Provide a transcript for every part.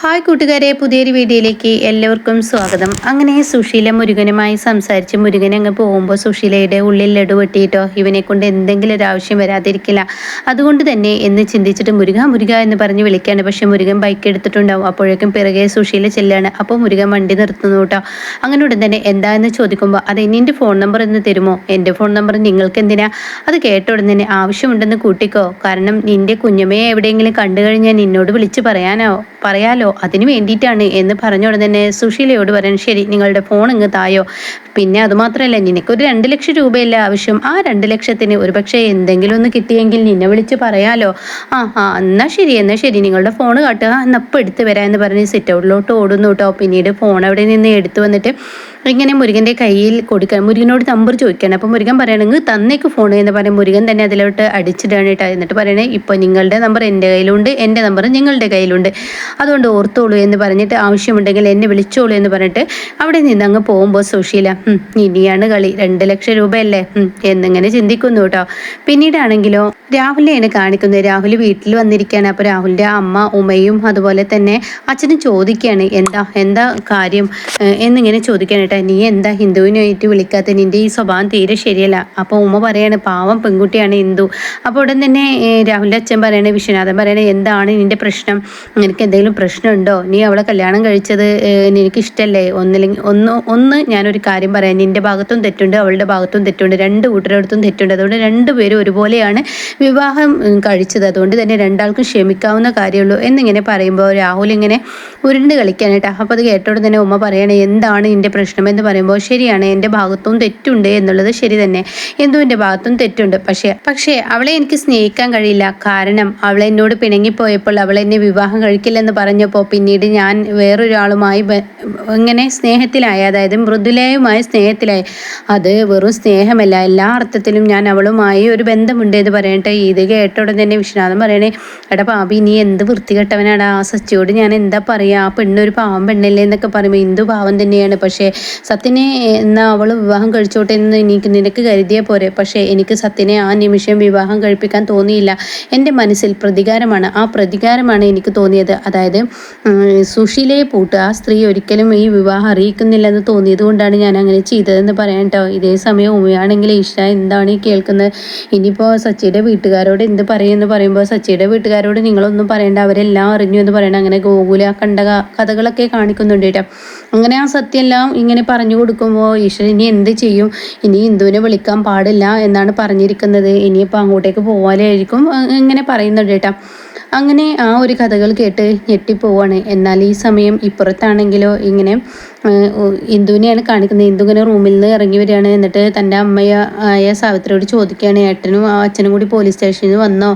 Hi കൂട്ടുകാരെ, പുതിയൊരു വീഡിയോയിലേക്ക് എല്ലാവർക്കും സ്വാഗതം. അങ്ങനെ സുശീല മുരുകനുമായി സംസാരിച്ച് മുരുകൻ അങ്ങ് പോകുമ്പോൾ സുശീലയുടെ ഉള്ളിൽ ലഡു വെട്ടിയിട്ടോ ഇവനെ കൊണ്ട് എന്തെങ്കിലും ഒരു ആവശ്യം വരാതിരിക്കില്ല, അതുകൊണ്ട് തന്നെ എന്ന് ചിന്തിച്ചിട്ട് മുരുക മുരുക എന്ന് പറഞ്ഞ് വിളിക്കാണ്. പക്ഷെ മുരുകൻ ബൈക്ക് എടുത്തിട്ടുണ്ടാവും. അപ്പോഴേക്കും പിറകെ സുശീല ചെല്ലാണ്. അപ്പോൾ മുരുകൻ വണ്ടി നിർത്തുന്നു കേട്ടോ. അങ്ങനെ ഉടൻ തന്നെ എന്താ എന്ന് ചോദിക്കുമ്പോൾ അത് നിന്റെ ഫോൺ നമ്പർ എന്ന് തരുമോ? എൻ്റെ ഫോൺ നമ്പർ നിങ്ങൾക്ക് എന്തിനാ? അത് കേട്ട ഉടൻ തന്നെ ആവശ്യമുണ്ടെന്ന് കൂട്ടിക്കോ, കാരണം നിന്റെ കുഞ്ഞമ്മയെ എവിടെയെങ്കിലും കണ്ടു കഴിഞ്ഞാൽ നിന്നോട് വിളിച്ച് പറയാലോ, അതിന് വേണ്ടിയിട്ടാണ് എന്ന് പറഞ്ഞ ഉടനെ തന്നെ സുശീലയോട് പറയാൻ, ശരി നിങ്ങളുടെ ഫോൺ ഇങ്ങ് തായോ. പിന്നെ അതുമാത്രമല്ല, നിനക്കൊരു 2 ലക്ഷം രൂപയല്ല ആവശ്യം. ആ 2 ലക്ഷത്തിന് ഒരുപക്ഷെ എന്തെങ്കിലും ഒന്ന് കിട്ടിയെങ്കിൽ നിന്നെ വിളിച്ച് പറയാലോ. എന്നാ ശരി നിങ്ങളുടെ ഫോൺ കാട്ടുക, എന്നപ്പം എടുത്ത് വരാം എന്ന് പറഞ്ഞ് സിറ്റ് ഔട്ടിലോട്ട് ഓടുന്നു കേട്ടോ. പിന്നീട് ഫോൺ അവിടെ നിന്ന് എടുത്തു വന്നിട്ട് ഇങ്ങനെ മുരുകൻ്റെ കയ്യിൽ കൊടുക്കാൻ, മുരുകനോട് നമ്പർ ചോദിക്കുകയാണ്. അപ്പോൾ മുരുകൻ പറയണെങ്കിൽ തന്നേക്ക് ഫോൺ എന്ന് പറയും. മുരുകൻ തന്നെ അതിലോട്ട് അടിച്ചിടാണ് കേട്ടോ. എന്നിട്ട് പറയണേ, ഇപ്പോൾ നിങ്ങളുടെ നമ്പർ എൻ്റെ കയ്യിലുണ്ട്, എൻ്റെ നമ്പർ നിങ്ങളുടെ കയ്യിലുണ്ട്, അതുകൊണ്ട് ഓർത്തോളൂ എന്ന് പറഞ്ഞിട്ട് ആവശ്യമുണ്ടെങ്കിൽ എന്നെ വിളിച്ചോളൂ എന്ന് പറഞ്ഞിട്ട് അവിടെ നിന്ന് അങ്ങ് പോകുമ്പോൾ സുശീല ഇനിയാണ് കളി, 2 ലക്ഷം രൂപയല്ലേ എന്നിങ്ങനെ ചിന്തിക്കുന്നു കേട്ടോ. പിന്നീടാണെങ്കിലോ രാഹുലിനെയാണ് കാണിക്കുന്നത്. രാഹുൽ വീട്ടിൽ വന്നിരിക്കുകയാണ്. അപ്പോൾ രാഹുലിൻ്റെ അമ്മ ഉമയും അതുപോലെ തന്നെ അച്ഛനും ചോദിക്കുകയാണ്, എന്താ കാര്യം എന്നിങ്ങനെ ചോദിക്കുകയാണ്. നീ എന്താ ഹിന്ദുവിനായിട്ട് വിളിക്കാത്ത? നിന്റെ ഈ സ്വഭാവം തീരെ ശരിയല്ല. അപ്പോൾ ഉമ്മ പറയാണ്, പാവം പെൺകുട്ടിയാണ് ഹിന്ദു. അപ്പോൾ ഉടൻ തന്നെ രാഹുലിൻ്റെ അച്ഛൻ പറയണേ, വിശ്വനാഥൻ പറയണേ, എന്താണ് നിന്റെ പ്രശ്നം? നിനക്ക് എന്തെങ്കിലും പ്രശ്നമുണ്ടോ? നീ അവളെ കല്യാണം കഴിച്ചത് എനിക്കിഷ്ടമല്ലേ? ഒന്ന് ഞാനൊരു കാര്യം പറയാം, നിന്റെ ഭാഗത്തും തെറ്റുണ്ട്, അവളുടെ ഭാഗത്തും തെറ്റുണ്ട്, 2 കൂട്ടരടുത്തും തെറ്റുണ്ട്. അതുകൊണ്ട് 2 പേരും ഒരുപോലെയാണ് വിവാഹം കഴിച്ചത്, അതുകൊണ്ട് തന്നെ 2 ആൾക്കും ക്ഷമിക്കാവുന്ന കാര്യമുള്ളൂ എന്നിങ്ങനെ പറയുമ്പോൾ രാഹുൽ ഇങ്ങനെ ഉരുണ്ട് കളിക്കാനായിട്ടാ. അപ്പോൾ അത് കേട്ടോടെ തന്നെ ഉമ്മ പറയണേ, എന്താണ് നിന്റെ പ്രശ്നം എന്ന് പറയുമ്പോൾ, ശരിയാണ് എൻ്റെ ഭാഗത്തും തെറ്റുണ്ട് എന്നുള്ളത് ശരി തന്നെ, എൻ്റെ ഭാഗത്തും തെറ്റുണ്ട്. പക്ഷേ അവളെ എനിക്ക് സ്നേഹിക്കാൻ കഴിയില്ല. കാരണം അവളെ എന്നോട് പിണങ്ങിപ്പോയപ്പോൾ അവൾ എന്നെ വിവാഹം കഴിക്കില്ലെന്ന് പറഞ്ഞപ്പോൾ പിന്നീട് ഞാൻ വേറൊരാളുമായി ഇങ്ങനെ സ്നേഹത്തിലായി, അതായത് മൃദുലയുമായി സ്നേഹത്തിലായി. അത് വെറും സ്നേഹമല്ല, എല്ലാ അർത്ഥത്തിലും ഞാൻ അവളുമായി ഒരു ബന്ധമുണ്ട് എന്ന് പറയട്ടെ. ഇത് കേട്ട ഉടൻ തന്നെ വിശ്വനാഥൻ പറയണേ, എടാ പാപി, നീ എന്ത് വൃത്തികെട്ടവനാടാ, ആ സച്ചിയോട് ഞാൻ എന്താ പറയുക, ആ പെണ്ണൊരു പാവം പെണ്ണല്ലേ എന്നൊക്കെ പറയുമ്പോൾ ഇന്ദു പാവം തന്നെയാണ്. പക്ഷേ സത്യനെ എന്നാൽ അവൾ വിവാഹം കഴിച്ചോട്ടെ എന്ന് നിനക്ക് കരുതിയാൽ പോരെ. പക്ഷേ എനിക്ക് സത്യനെ ആ നിമിഷം വിവാഹം കഴിപ്പിക്കാൻ തോന്നിയില്ല. എൻ്റെ മനസ്സിൽ പ്രതികാരമാണ്, ആ പ്രതികാരമാണ് എനിക്ക് തോന്നിയത്. അതായത് സുശീലയെ പൂട്ട് ആ സ്ത്രീ ഒരിക്കലും ഈ വിവാഹം അറിയിക്കുന്നില്ലെന്ന് തോന്നിയത് കൊണ്ടാണ് ഞാൻ അങ്ങനെ ചെയ്തതെന്ന് പറയാൻ കേട്ടോ. ഇതേ സമയം ഉമ്മയാണെങ്കിൽ ഇഷ എന്താണ് ഈ കേൾക്കുന്നത്? ഇനിയിപ്പോൾ സച്ചിയുടെ വീട്ടുകാരോട് എന്ത് പറയുമെന്ന് പറയുമ്പോൾ, സച്ചിയുടെ വീട്ടുകാരോട് നിങ്ങളൊന്നും പറയേണ്ട, അവരെല്ലാം അറിഞ്ഞു എന്ന് പറയണം. അങ്ങനെ ഗോകുല കണ്ട കഥകളൊക്കെ കാണിക്കുന്നുണ്ട് കേട്ടോ. അങ്ങനെ ആ സത്യമെല്ലാം ഇങ്ങനെ പറഞ്ഞു കൊടുക്കുമ്പോൾ ഈശ്വരൻ ഇനി എന്ത് ചെയ്യും? ഇനി ഇന്ദുവിനെ വിളിക്കാൻ പാടില്ല എന്നാണ് പറഞ്ഞിരിക്കുന്നത്. ഇനിയിപ്പോൾ അങ്ങോട്ടേക്ക് പോവാനായിരിക്കും ഇങ്ങനെ പറയുന്നുണ്ട് കേട്ടോ. അങ്ങനെ ആ ഒരു കഥകൾ കേട്ട് ഞെട്ടിപ്പോവാണ്. എന്നാൽ ഈ സമയം ഇപ്പുറത്താണെങ്കിലോ ഇങ്ങനെ ഇന്ദുവിനെയാണ് കാണിക്കുന്നത്. ഇന്ദു ഇങ്ങനെ റൂമിൽ നിന്ന് ഇറങ്ങി വരികയാണ്. എന്നിട്ട് തൻ്റെ അമ്മയായ സാവിത്രിയോട് ചോദിക്കുകയാണ്, ഏട്ടനും അച്ഛനും കൂടി പോലീസ് സ്റ്റേഷനിൽ വന്നോ?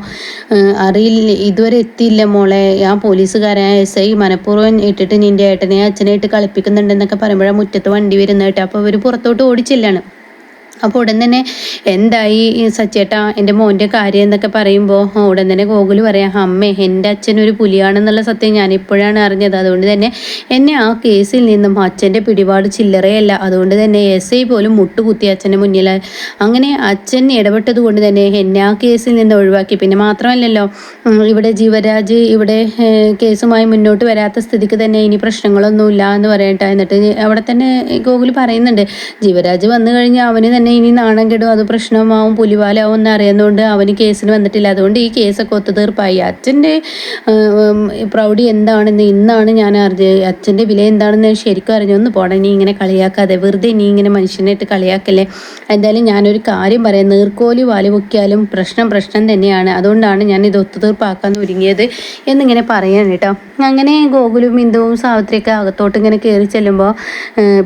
അറിയില്ല, ഇതുവരെ എത്തിയില്ല മോളെ. ആ പോലീസുകാരായ SI മനഃപൂർവ്വം ഇട്ടിട്ട് നിൻ്റെ ഏട്ടനെ അച്ഛനെ ഇട്ട് കളിപ്പിക്കുന്നുണ്ടെന്നൊക്കെ പറയുമ്പോഴാണ് മുറ്റത്ത് വണ്ടി വരുന്നത് കേട്ടോ. അപ്പോൾ അവർ പുറത്തോട്ട് ഓടിച്ചില്ലാണ്. അപ്പോൾ ഉടൻ തന്നെ എന്തായി സച്ചേട്ടാ എൻ്റെ മോൻ്റെ കാര്യം എന്നൊക്കെ പറയുമ്പോൾ ഉടൻ തന്നെ ഗോകുൽ പറയാം, അമ്മേ എൻ്റെ അച്ഛനൊരു പുലിയാണെന്നുള്ള സത്യം ഞാനിപ്പോഴാണ് അറിഞ്ഞത്. അതുകൊണ്ട് തന്നെ എന്നെ ആ കേസിൽ നിന്നും അച്ഛൻ്റെ പിടിപാട് ചില്ലറയല്ല. അതുകൊണ്ട് തന്നെ SI പോലും മുട്ടുകുത്തി അച്ഛൻ്റെ മുന്നിൽ. അങ്ങനെ അച്ഛൻ ഇടപെട്ടത് കൊണ്ട് തന്നെ എന്നെ ആ കേസിൽ നിന്ന് ഒഴിവാക്കി. പിന്നെ മാത്രമല്ലല്ലോ, ഇവിടെ ജീവരാജ് ഇവിടെ കേസുമായി മുന്നോട്ട് വരാത്ത സ്ഥിതിക്ക് തന്നെ ഇനി പ്രശ്നങ്ങളൊന്നുമില്ല എന്ന് പറയട്ടെ. എന്നിട്ട് അവിടെ തന്നെ ഗോകുൽ പറയുന്നുണ്ട്, ജീവരാജ് വന്നു കഴിഞ്ഞാൽ അവന് തന്നെ ഇനി നാണം കെടും, അത് പ്രശ്നമാവും, പുലിവാലാവും എന്ന് അറിയുന്നതുകൊണ്ട് അവന് കേസിന് വന്നിട്ടില്ല. അതുകൊണ്ട് ഈ കേസൊക്കെ ഒത്തുതീർപ്പായി. അച്ഛൻ്റെ പ്രൗഢി എന്താണെന്ന് ഇന്നാണ് ഞാൻ അറിഞ്ഞത്, അച്ഛൻ്റെ വില എന്താണെന്ന് ശരിക്കും അറിഞ്ഞു. ഒന്ന് പോടാ, നീ ഇങ്ങനെ കളിയാക്കാതെ, വെറുതെ നീ ഇങ്ങനെ മനുഷ്യനായിട്ട് കളിയാക്കല്ലേ. എന്തായാലും ഞാനൊരു കാര്യം പറയാം, നീർക്കോലി വാല് പൊക്കിയാലും പ്രശ്നം തന്നെയാണ്. അതുകൊണ്ടാണ് ഞാൻ ഇത് ഒത്തുതീർപ്പാക്കാൻ ഒരുങ്ങിയത് എന്നിങ്ങനെ പറയാൻ കേട്ടോ. അങ്ങനെ ഗോകുലും ഇന്ദുവും സാവിത്രിയൊക്കെ അകത്തോട്ട് ഇങ്ങനെ കയറി ചെല്ലുമ്പോൾ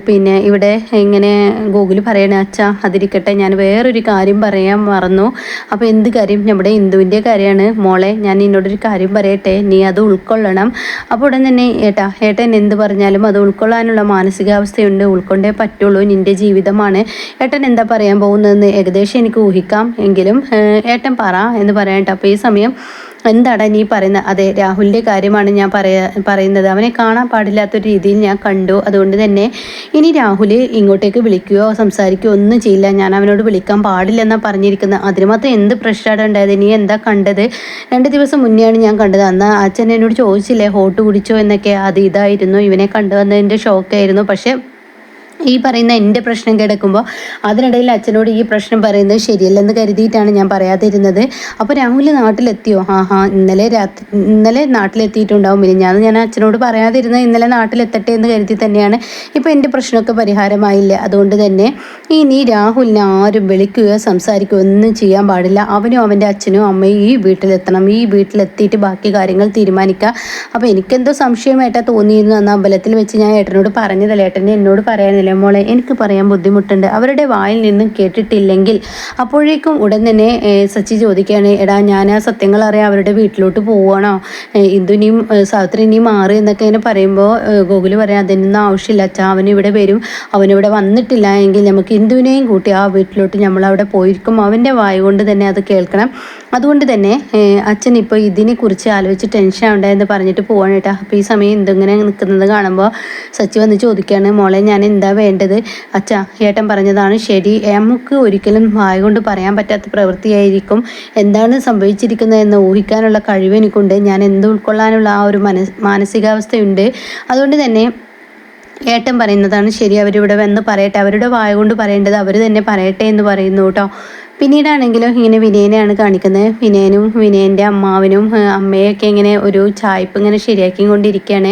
പിന്നെ ഇവിടെ ഇങ്ങനെ ഗോകുൽ പറയണ, അച്ഛാ അതിരിക്കട്ടെ, ഞാൻ വേറൊരു കാര്യം പറയാൻ മറന്നു. അപ്പോൾ എന്ത് കാര്യം? നമ്മുടെ ഇന്ദുവിൻ്റെ കാര്യമാണ് മോളെ. ഞാൻ നിന്നോടൊരു കാര്യം പറയട്ടെ, നീ അത് ഉൾക്കൊള്ളണം. അപ്പോൾ ഉടൻ തന്നെ ഏട്ടൻ എന്ത് പറഞ്ഞാലും അത് ഉൾക്കൊള്ളാനുള്ള മാനസികാവസ്ഥയുണ്ട്, ഉൾക്കൊണ്ടേ പറ്റുള്ളൂ, നിൻ്റെ ജീവിതമാണ്. ഏട്ടൻ എന്താ പറയാൻ പോകുന്നതെന്ന് ഏകദേശം എനിക്ക് ഊഹിക്കാം, എങ്കിലും ഏട്ടൻ പറ എന്ന് പറയാൻ കേട്ടോ. അപ്പോൾ ഈ സമയം എന്താടാ നീ പറയുന്നത്? അതെ, രാഹുലിൻ്റെ കാര്യമാണ് ഞാൻ പറയുന്നത്. അവനെ കാണാൻ പാടില്ലാത്തൊരു രീതിയിൽ ഞാൻ കണ്ടു. അതുകൊണ്ട് തന്നെ ഇനി രാഹുൽ ഇങ്ങോട്ടേക്ക് വിളിക്കുകയോ സംസാരിക്കുകയോ ഒന്നും ചെയ്യില്ല. ഞാൻ അവനോട് വിളിക്കാൻ പാടില്ലെന്നാണ് പറഞ്ഞിരിക്കുന്നത്. അതിന് മാത്രം എന്ത് പ്രശ്നമാണ് ഉണ്ടായത്? നീ എന്താ കണ്ടത്? 2 ദിവസം മുന്നെയാണ് ഞാൻ കണ്ടത്. അന്ന് അച്ഛൻ എന്നോട് ചോദിച്ചില്ലേ ഹോട്ട് കുടിച്ചോ എന്നൊക്കെ. അത് ഇതായിരുന്നു, ഇവനെ കണ്ടുവന്നതിൻ്റെ ഷോക്കായിരുന്നു. പക്ഷേ ഈ പറയുന്ന എൻ്റെ പ്രശ്നം കിടക്കുമ്പോൾ അതിനിടയിൽ അച്ഛനോട് ഈ പ്രശ്നം പറയുന്നത് ശരിയല്ലെന്ന് കരുതിയിട്ടാണ് ഞാൻ പറയാതിരുന്നത്. അപ്പോൾ രാഹുൽ നാട്ടിലെത്തിയോ? ഇന്നലെ നാട്ടിലെത്തിയിട്ടുണ്ടാവും. ഞാൻ അച്ഛനോട് പറയാതിരുന്നത് ഇന്നലെ നാട്ടിലെത്തട്ടെ എന്ന് കരുതി തന്നെയാണ്. ഇപ്പോൾ എൻ്റെ പ്രശ്നമൊക്കെ പരിഹാരമായില്ലേ. അതുകൊണ്ട് തന്നെ ഇനി രാഹുലിനെ ആരും വിളിക്കുകയോ സംസാരിക്കുകയോ ഒന്നും ചെയ്യാൻ പാടില്ല. അവനും അവൻ്റെ അച്ഛനും അമ്മയും ഈ വീട്ടിലെത്തണം. ഈ വീട്ടിലെത്തിയിട്ട് ബാക്കി കാര്യങ്ങൾ തീരുമാനിക്കുക. അപ്പോൾ എനിക്കെന്തോ സംശയമായിട്ടാണ് തോന്നിയിരുന്നു. അന്ന് അമ്പലത്തിൽ വെച്ച് ഞാൻ ഏട്ടനോട് പറഞ്ഞതല്ലേ. ഏട്ടനെ എന്നോട് പറയാനില്ല മോളെ, എനിക്ക് പറയാൻ ബുദ്ധിമുട്ടുണ്ട്. അവരുടെ വായിൽ നിന്നും കേട്ടിട്ടില്ലെങ്കിൽ അപ്പോഴേക്കും ഉടൻ തന്നെ സച്ചി ചോദിക്കുകയാണ്, എടാ ഞാൻ ആ സത്യങ്ങൾ അറിയാം അവരുടെ വീട്ടിലോട്ട് പോവുകയാണോ, ഇന്ദുനിയും സാവിത്രിനെയും മാറി എന്നൊക്കെ ഇങ്ങനെ പറയുമ്പോൾ ഗോകുൽ പറയാം അതിനൊന്നും ആവശ്യമില്ല അച്ഛാ, അവനിവിടെ വരും. അവനിവിടെ വന്നിട്ടില്ല എങ്കിൽ നമുക്ക് ഇന്ദുവിനെയും കൂട്ടി ആ വീട്ടിലോട്ട് നമ്മളവിടെ പോയിരിക്കും. അവൻ്റെ വായ കൊണ്ട് തന്നെ അത് കേൾക്കണം. അതുകൊണ്ട് തന്നെ അച്ഛൻ ഇപ്പോൾ ഇതിനെക്കുറിച്ച് ആലോചിച്ച് ടെൻഷൻ ആവണ്ടെന്ന് പറഞ്ഞിട്ട് പോവാണ് കേട്ടോ. അപ്പോൾ ഈ സമയം എന്തിങ്ങനെ നിൽക്കുന്നത് കാണുമ്പോൾ സച്ചി വന്ന് ചോദിക്കുകയാണ്, മോളെ ഞാൻ എന്താ വേണ്ടത്? അച്ഛാ, ഏട്ടൻ പറഞ്ഞതാണ് ശരി. നമുക്ക് ഒരിക്കലും വായ കൊണ്ട് പറയാൻ പറ്റാത്ത പ്രവൃത്തിയായിരിക്കും. എന്താണ് സംഭവിച്ചിരിക്കുന്നതെന്ന് ഊഹിക്കാനുള്ള കഴിവ് എനിക്കുണ്ട്. ഞാൻ എന്ത് ഉൾക്കൊള്ളാനുള്ള ആ ഒരു മാനസികാവസ്ഥയുണ്ട്. അതുകൊണ്ട് തന്നെ ഏട്ടൻ പറയുന്നതാണ് ശരി. അവരിവിടെ വന്ന് പറയട്ടെ, അവരുടെ വായ കൊണ്ട് പറയേണ്ടത് അവർ തന്നെ പറയട്ടെ എന്ന് പറയുന്നു കേട്ടോ. പിന്നീടാണെങ്കിലും ഇങ്ങനെ വിനയനെയാണ് കാണിക്കുന്നത്. വിനയനും വിനയൻ്റെ അമ്മാവനും അമ്മയൊക്കെ ഇങ്ങനെ ഒരു ചായ്പ് ഇങ്ങനെ ശരിയാക്കി കൊണ്ടിരിക്കുകയാണ്.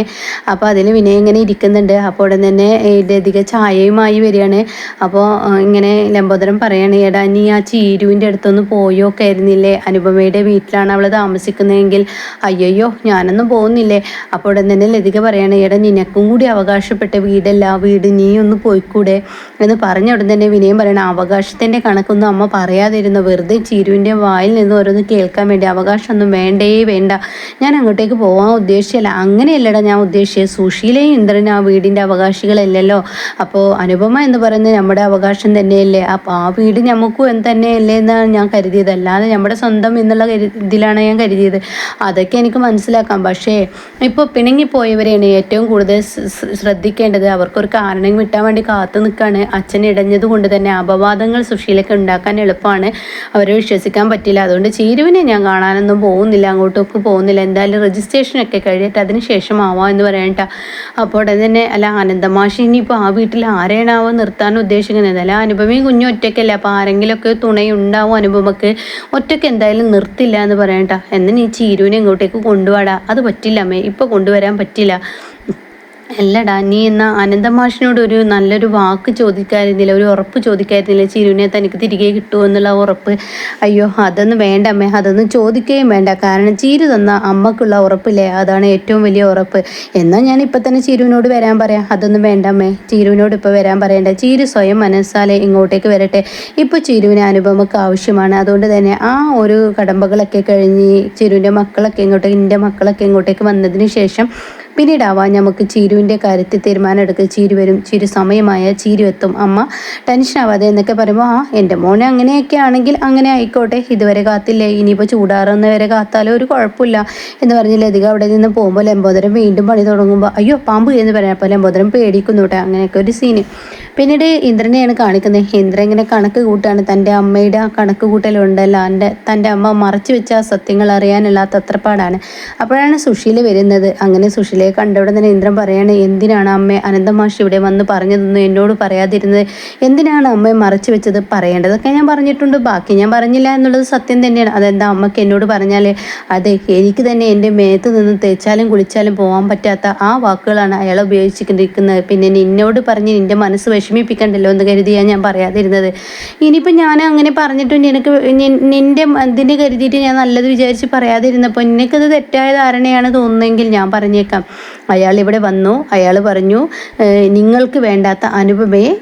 അപ്പോൾ അതിൽ വിനയൻ ഇങ്ങനെ ഇരിക്കുന്നുണ്ട്. അപ്പോൾ ഉടൻ തന്നെ ലതിക ചായയുമായി വരികയാണ്. അപ്പോൾ ഇങ്ങനെ ലംബോദരം പറയാണ്, എടാ നീ ആ ചീരുവിൻ്റെ അടുത്തൊന്ന് പോയൊക്കെ ആയിരുന്നില്ലേ? അനുപമയുടെ വീട്ടിലാണ് അവൾ താമസിക്കുന്നതെങ്കിൽ. അയ്യോ ഞാനൊന്നും പോകുന്നില്ലേ? അപ്പോൾ ഉടൻ തന്നെ ലതിക പറയാണ്, എടാ നിനക്കും കൂടി അവകാശപ്പെട്ട വീടല്ല ആ വീട്, നീ ഒന്ന് പോയിക്കൂടെ എന്ന് പറഞ്ഞ ഉടൻ തന്നെ വിനയം പറയണം, അവകാശത്തിൻ്റെ കണക്കൊന്നും അമ്മ പറയാതിരുന്നു. വെറുതെ ചീരുവിൻ്റെ വായിൽ നിന്ന് ഓരോന്ന് കേൾക്കാൻ വേണ്ടി. അവകാശമൊന്നും വേണ്ട, ഞാൻ അങ്ങോട്ടേക്ക് പോകാൻ ഉദ്ദേശിച്ചല്ല. അങ്ങനെയല്ലടാ ഞാൻ ഉദ്ദേശിച്ചത്, സുശീലയും ഇന്ദ്രനും ആ വീടിൻ്റെ അവകാശികളല്ലല്ലോ. അപ്പോൾ അനുപമ എന്ന് പറയുന്നത് നമ്മുടെ അവകാശം തന്നെയല്ലേ. അപ്പോൾ ആ വീട് നമുക്കും തന്നെയല്ലേ എന്നാണ് ഞാൻ കരുതിയത്, അല്ലാതെ നമ്മുടെ സ്വന്തം എന്നുള്ള ഇതിലാണ് ഞാൻ കരുതിയത്. അതൊക്കെ എനിക്ക് മനസ്സിലാക്കാം. പക്ഷേ ഇപ്പോൾ പിണങ്ങിപ്പോയവരെയാണ് ഏറ്റവും കൂടുതൽ ശ്രദ്ധിക്കേണ്ടത്. അവർക്കൊരു കാരണം കിട്ടാൻ വേണ്ടി കാത്തു നിൽക്കുകയാണ്. അച്ഛൻ ഇടഞ്ഞത് കൊണ്ട് തന്നെ അപവാദങ്ങൾ സുശീലയ്ക്ക് ഉണ്ടാക്കാൻ എളുപ്പമാണ്. അവരെ വിശ്വസിക്കാൻ പറ്റില്ല. അതുകൊണ്ട് ചീരുവിനെ ഞാൻ കാണാനൊന്നും പോകുന്നില്ല, അങ്ങോട്ടൊക്കെ പോകുന്നില്ല. എന്തായാലും രജിസ്ട്രേഷനൊക്കെ കഴിയട്ടെ, അതിന് ശേഷം ആവാം എന്ന് പറയണ്ട. അപ്പോൾ ഉടൻ തന്നെ അല്ല ആനന്ദമാഷി ഇനിയിപ്പോൾ ആ വീട്ടിൽ ആരെയാണാവോ നിർത്താൻ ഉദ്ദേശിക്കുന്നത്? അല്ല അനുപമയും കുഞ്ഞും ഒറ്റയ്ക്കല്ല, അപ്പോൾ ആരെങ്കിലുമൊക്കെ തുണയുണ്ടാവും അനുപമക്ക്. ഒറ്റയ്ക്ക് എന്തായാലും നിർത്തില്ല എന്ന് പറയണ്ട. എന്ന് നീ ചീരുവിനെ ഇങ്ങോട്ടേക്ക് കൊണ്ടുപോടാ. അത് പറ്റില്ല അമ്മേ, ഇപ്പോൾ കൊണ്ടുവരാൻ പറ്റില്ല. അല്ലടാ, നീ എന്നാൽ അനന്തമാഷിനോട് ഒരു നല്ലൊരു വാക്ക് ചോദിക്കാതിരുന്നില്ല, ഒരു ഉറപ്പ് ചോദിക്കാതിരുന്നില്ല, ചിരുവിനെ തനിക്ക് തിരികെ കിട്ടുമോ എന്നുള്ള ഉറപ്പ്? അയ്യോ അതൊന്നും വേണ്ട അമ്മേ, അതൊന്നും ചോദിക്കുകയും വേണ്ട. കാരണം ചീരു തന്ന അമ്മക്കുള്ള ഉറപ്പില്ലേ, അതാണ് ഏറ്റവും വലിയ ഉറപ്പ്. എന്നാൽ ഞാൻ ഇപ്പം തന്നെ ചിരുവിനോട് വരാൻ പറയാം. അതൊന്നും വേണ്ട അമ്മേ, ചിരുവിനോട് ഇപ്പോൾ വരാൻ പറയണ്ട. ചീരു സ്വയം മനസ്സാലെ ഇങ്ങോട്ടേക്ക് വരട്ടെ. ഇപ്പോൾ ചിരുവിന് അനുപമക്ക് ആവശ്യമാണ്. അതുകൊണ്ട് തന്നെ ആ ഒരു കടമ്പകളൊക്കെ കഴിഞ്ഞ് ചിരുവിൻ്റെ മക്കളൊക്കെ എൻ്റെ മക്കളൊക്കെ ഇങ്ങോട്ടേക്ക് വന്നതിന് ശേഷം പിന്നീടാവാം നമുക്ക് ചീരുവിൻ്റെ കാര്യത്തിൽ തീരുമാനം എടുക്കുക. ചീരു വരും, ചീരു സമയമായ ചീരു എത്തും, അമ്മ ടെൻഷൻ ആവാതെ എന്നൊക്കെ പറയുമ്പോൾ എൻ്റെ മോനെ അങ്ങനെയൊക്കെ ആണെങ്കിൽ അങ്ങനെ ആയിക്കോട്ടെ, ഇതുവരെ കാത്തില്ലേ, ഇനിയിപ്പോൾ ചൂടാറുന്നവരെ കാത്താലോ ഒരു കുഴപ്പമില്ല എന്ന് പറഞ്ഞ് ലതിക അവിടെ നിന്ന് പോകുമ്പോൾ ലംബോദരം വീണ്ടും പണി തുടങ്ങുമ്പോൾ അയ്യോ പാമ്പ് എന്ന് പറയാം. അപ്പോൾ ലംബോദരം പേടിക്കുന്നു കേട്ടോ. അങ്ങനെയൊക്കെ ഒരു സീന്. പിന്നീട് ഇന്ദ്രനെയാണ് കാണിക്കുന്നത്. ഇന്ദ്രൻ ഇങ്ങനെ കണക്ക് കൂട്ടാണ്. തൻ്റെ അമ്മയുടെ ആ കണക്ക് കൂട്ടലുണ്ടല്ലോ, തൻ്റെ അമ്മ മറച്ചു വെച്ച ആ സത്യങ്ങൾ അറിയാനുള്ള തത്രപ്പാടാണ്. അപ്പോഴാണ് സുശീല വരുന്നത്. അങ്ങനെ സുശീലയെ കണ്ടവിടെ തന്നെ ഇന്ദ്രൻ പറയാണ്, എന്തിനാണ് അമ്മ അനന്തമാഷി ഇവിടെ വന്ന് പറഞ്ഞതൊന്നും എന്നോട് പറയാതിരുന്നത്? എന്തിനാണ് അമ്മയെ മറച്ചു വെച്ചത്? പറയേണ്ടതൊക്കെ ഞാൻ പറഞ്ഞിട്ടുണ്ട്, ബാക്കി ഞാൻ പറഞ്ഞില്ല എന്നുള്ളത് സത്യം തന്നെയാണ്. അതെന്താ അമ്മയ്ക്ക് എന്നോട് പറഞ്ഞാൽ? അതെ, എനിക്ക് തന്നെ എൻ്റെ മേത്ത് നിന്ന് തേച്ചാലും കുളിച്ചാലും പോകാൻ പറ്റാത്ത ആ വാക്കുകളാണ് അയാൾ ഉപയോഗിച്ചിരിക്കുന്നത്. പിന്നെ നിന്നോട് പറഞ്ഞ് നിൻ്റെ മനസ്സ് വിഷമിപ്പിക്കണ്ടല്ലോ എന്ന് കരുതിയാണ് ഞാൻ പറയാതിരുന്നത്. ഇനിയിപ്പോൾ ഞാൻ അങ്ങനെ പറഞ്ഞിട്ടുണ്ട്, എനിക്ക് നിൻ്റെ ഇതിന് കരുതിയിട്ട് ഞാൻ നല്ലത് വിചാരിച്ച് പറയാതിരുന്നപ്പോൾ നിനക്കത് തെറ്റായ ധാരണയാണ് തോന്നുന്നതെങ്കിൽ ഞാൻ പറഞ്ഞേക്കാം. അയാൾ ഇവിടെ വന്നു, അയാൾ പറഞ്ഞു നിങ്ങൾക്ക് വേണ്ടാത്ത അനുപമയെ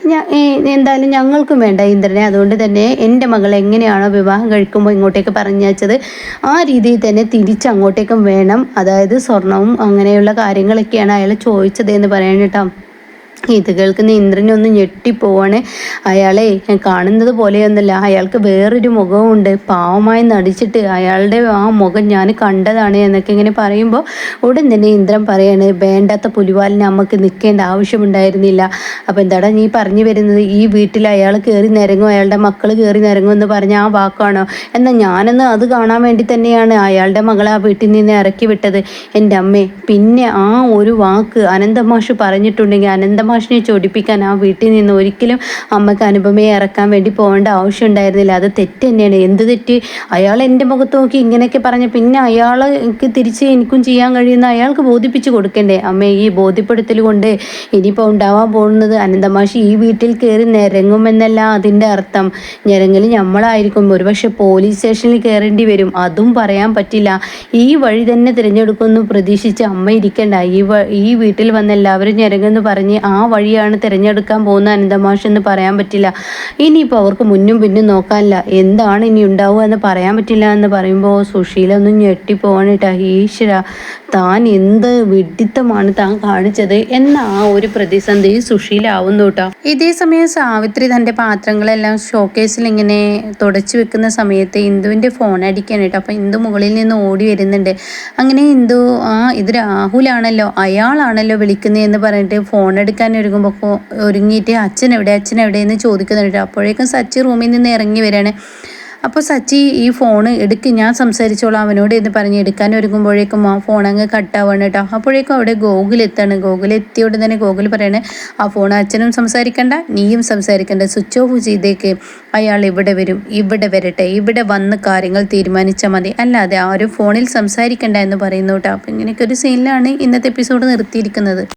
എന്തായാലും ഞങ്ങൾക്കും വേണ്ട ഇന്ദ്രനെ. അതുകൊണ്ട് തന്നെ എൻ്റെ മകൾ എങ്ങനെയാണോ വിവാഹം കഴിക്കുമ്പോൾ ഇങ്ങോട്ടേക്ക് പറഞ്ഞയച്ചത് ആ രീതിയിൽ തന്നെ തിരിച്ചങ്ങോട്ടേക്കും വേണം. അതായത് സ്വർണവും അങ്ങനെയുള്ള കാര്യങ്ങളൊക്കെയാണ് അയാൾ ചോദിച്ചത് എന്ന് പറയാൻ കേട്ടോ. ഇത് കേൾക്കുന്ന ഇന്ദ്രനൊന്ന് ഞെട്ടിപ്പോവാണ്. അയാളെ കാണുന്നത് പോലെയൊന്നുമല്ല, അയാൾക്ക് വേറൊരു മുഖമുണ്ട്, പാവമായി നടിച്ചിട്ട് അയാളുടെ ആ മുഖം ഞാൻ കണ്ടതാണ് എന്നൊക്കെ ഇങ്ങനെ പറയുമ്പോൾ ഉടൻ തന്നെ ഇന്ദ്രൻ പറയാണ്, വേണ്ടാത്ത പുലിവാലിന് നമുക്ക് നിൽക്കേണ്ട ആവശ്യമുണ്ടായിരുന്നില്ല. അപ്പോൾ എന്താടാ നീ പറഞ്ഞു വരുന്നത്? ഈ വീട്ടിൽ അയാൾ കയറി നിരങ്ങും, അയാളുടെ മക്കൾ കയറി നിരങ്ങും എന്ന് പറഞ്ഞ ആ വാക്കാണോ? എന്നാൽ ഞാനൊന്ന് അത് കാണാൻ വേണ്ടി തന്നെയാണ് അയാളുടെ മകളെ ആ വീട്ടിൽ നിന്ന് ഇറക്കി വിട്ടത്. എൻ്റെ അമ്മേ, പിന്നെ ആ ഒരു വാക്ക് അനന്തമാഷ് പറഞ്ഞിട്ടുണ്ടെങ്കിൽ അനന്തമാഷിനെ ചൊടിപ്പിക്കാൻ ആ വീട്ടിൽ നിന്ന് ഒരിക്കലും അമ്മയ്ക്ക് അനുപമയെ ഇറക്കാൻ വേണ്ടി പോകേണ്ട ആവശ്യം ഉണ്ടായിരുന്നില്ല. അത് തെറ്റ് തന്നെയാണ്. എന്ത് തെറ്റ്? അയാൾ എൻ്റെ മുഖത്ത് നോക്കി ഇങ്ങനെയൊക്കെ പറഞ്ഞ് പിന്നെ അയാൾക്ക് തിരിച്ച് എനിക്കും ചെയ്യാൻ കഴിയുന്ന അയാൾക്ക് ബോധിപ്പിച്ച് കൊടുക്കണ്ടേ? അമ്മേ, ഈ ബോധ്യപ്പെടുത്തൽ കൊണ്ട് ഇനിയിപ്പോൾ ഉണ്ടാവാൻ പോകുന്നത് അനന്തമാഷി ഈ വീട്ടിൽ കയറി നിരങ്ങുമെന്നല്ല അതിൻ്റെ അർത്ഥം. ഞെരങ്ങൽ നമ്മളായിരിക്കും, ഒരുപക്ഷെ പോലീസ് സ്റ്റേഷനിൽ കയറേണ്ടി വരും, അതും പറയാൻ പറ്റില്ല. ഈ വഴി തന്നെ തിരഞ്ഞെടുക്കുമെന്ന് പ്രതീക്ഷിച്ച് അമ്മ ഇരിക്കണ്ട. ഈ വീട്ടിൽ വന്ന് എല്ലാവരും ഞെരങ്ങെന്ന് പറഞ്ഞ് ആ വഴിയാണ് തിരഞ്ഞെടുക്കാൻ പോകുന്ന അനന്തമാഷ് എന്ന് പറയാൻ പറ്റില്ല. ഇനിയിപ്പോൾ അവർക്ക് മുന്നും പിന്നും നോക്കാനില്ല, എന്താണ് ഇനി ഉണ്ടാവുക എന്ന് പറയാൻ പറ്റില്ല എന്ന് പറയുമ്പോൾ സുശീല ഒന്നും ഞെട്ടിപ്പോവാണ് കേട്ടോ. ഈശ്വര, താൻ എന്ത് വിഡിത്തമാണ് താൻ കാണിച്ചത് എന്ന ആ ഒരു പ്രതിസന്ധി സുശീല ആവുന്നു കേട്ടോ. ഇതേ സമയം സാവിത്രി തൻ്റെ പാത്രങ്ങളെല്ലാം ഷോക്കേസിൽ ഇങ്ങനെ തുടച്ചു വെക്കുന്ന സമയത്ത് ഇന്ദുവിൻ്റെ ഫോൺ അടിക്കാൻ കേട്ടോ. അപ്പോൾ ഇന്ദു മുകളിൽ നിന്ന് ഓടി വരുന്നുണ്ട്. അങ്ങനെ ഇന്ദു, ഇത് രാഹുലാണല്ലോ, അയാളാണല്ലോ വിളിക്കുന്നത് എന്ന് പറഞ്ഞിട്ട് ഫോൺ എടുക്കാൻ ഒരുങ്ങിയിട്ട് അച്ഛൻ എവിടെ എന്ന് ചോദിക്കുന്നുണ്ട്. അപ്പോഴേക്കും സച്ചി റൂമിൽ നിന്ന് ഇറങ്ങി വരികയാണ്. അപ്പോൾ സച്ചി ഈ ഫോൺ എടുക്ക്, ഞാൻ സംസാരിച്ചോളാം അവനോട് എന്ന് പറഞ്ഞ് എടുക്കാൻ ഒരുങ്ങുമ്പോഴേക്കും ആ ഫോൺ അങ്ങ് കട്ടാവാണ് കേട്ടോ. അപ്പോഴേക്കും അവിടെ ഗോകുൽ എത്താണ്. ഗോകുൽ എത്തിയോടെ തന്നെ ഗോകുൽ പറയണേ, ആ ഫോൺ അച്ഛനും സംസാരിക്കണ്ട, നീയും സംസാരിക്കണ്ട, സ്വിച്ച് ഓഫ് ചെയ്തേക്ക്. അയാൾ ഇവിടെ വരും, ഇവിടെ വരട്ടെ, ഇവിടെ വന്ന് കാര്യങ്ങൾ തീരുമാനിച്ചാൽ മതി, അല്ലാതെ ആരും ഫോണിൽ സംസാരിക്കണ്ട എന്ന് പറയുന്നു കേട്ടോ. അപ്പോൾ ഇങ്ങനെയൊക്കെ ഒരു സീനിലാണ് ഇന്നത്തെ എപ്പിസോഡ് നിർത്തിയിരിക്കുന്നത്.